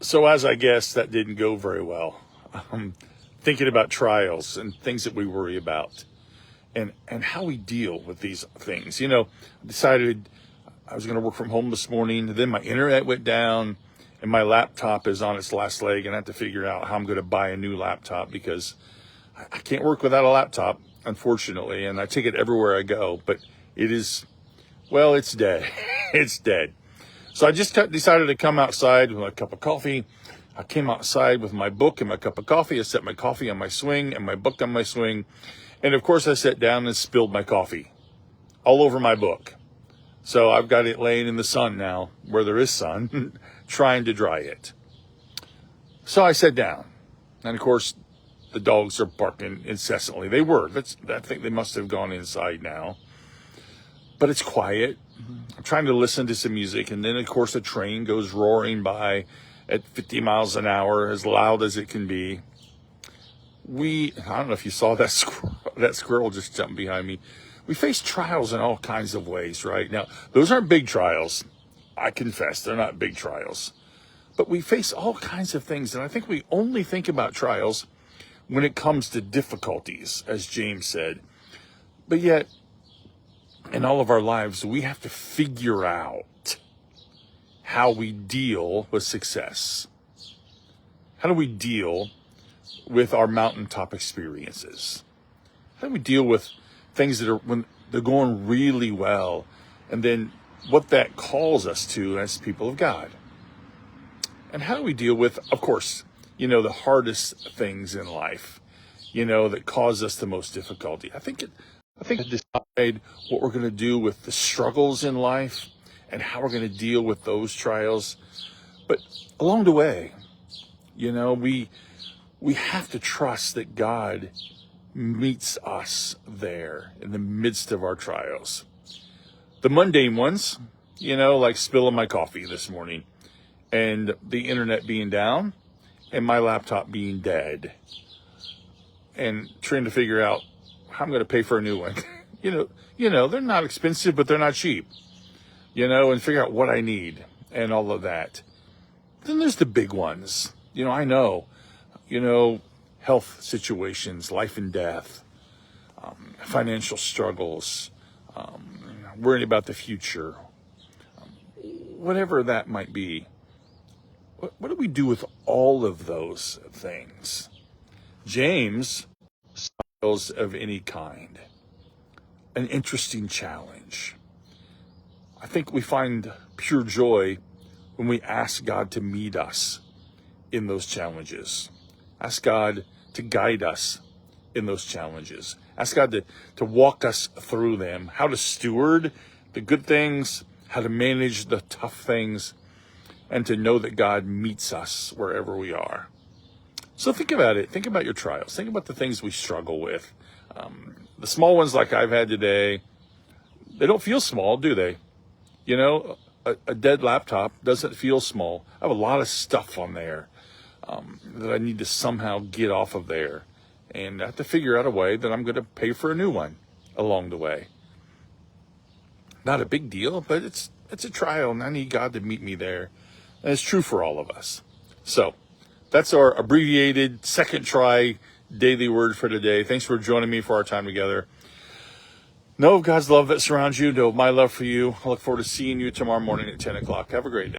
So as I guess, that didn't go very well. Thinking about trials and things that we worry about, and how we deal with these things. I decided I was going to work from home this morning. Then my internet went down, and my laptop is on its last leg, and I have to figure out how I'm going to buy a new laptop because I can't work without a laptop, unfortunately. And I take it everywhere I go, but it is, well, it's dead. It's dead. So I just decided to come outside with a cup of coffee. I came outside with my book and my cup of coffee. I set my coffee on my swing and my book on my swing. And of course I sat down and spilled my coffee all over my book. So I've got it laying in the sun now, where there is sun, trying to dry it. So I sat down. And of course the dogs are barking incessantly. They were. I think they must have gone inside now. But it's quiet. I'm trying to listen to some music, and then of course a train goes roaring by at 50 miles an hour, as loud as it can be. I don't know if you saw that squirrel just jumped behind me. We face trials in all kinds of ways, right? Now, those aren't big trials. I confess, they're not big trials. But we face all kinds of things, and I think we only think about trials when it comes to difficulties, as James said. But yet, in all of our lives, we have to figure out how we deal with success. How do we deal with our mountaintop experiences? How do we deal with things that are when they're going really well, and then what that calls us to as people of God? And how do we deal with, of course, the hardest things in life, that cause us the most difficulty? I think decide what we're going to do with the struggles in life and how we're going to deal with those trials. But along the way, we have to trust that God meets us there in the midst of our trials. The mundane ones, like spilling my coffee this morning and the internet being down and my laptop being dead and trying to figure out how I'm going to pay for a new one. They're not expensive, but they're not cheap, and figure out what I need and all of that. Then there's the big ones. I know, health situations, life and death, financial struggles, worrying about the future, whatever that might be. What do we do with all of those things? James, trials of any kind, an interesting challenge. I think we find pure joy when we ask God to meet us in those challenges. Ask God to guide us in those challenges. Ask God to walk us through them, how to steward the good things, how to manage the tough things, and to know that God meets us wherever we are. So think about it. Think about your trials. Think about the things we struggle with. The small ones like I've had today, they don't feel small, do they? A dead laptop doesn't feel small. I have a lot of stuff on there that I need to somehow get off of there. And I have to figure out a way that I'm going to pay for a new one along the way. Not a big deal, but it's a trial, and I need God to meet me there. And it's true for all of us. So that's our abbreviated second try daily word for today. Thanks for joining me for our time together. Know of God's love that surrounds you. Know of my love for you. I look forward to seeing you tomorrow morning at 10 o'clock. Have a great day.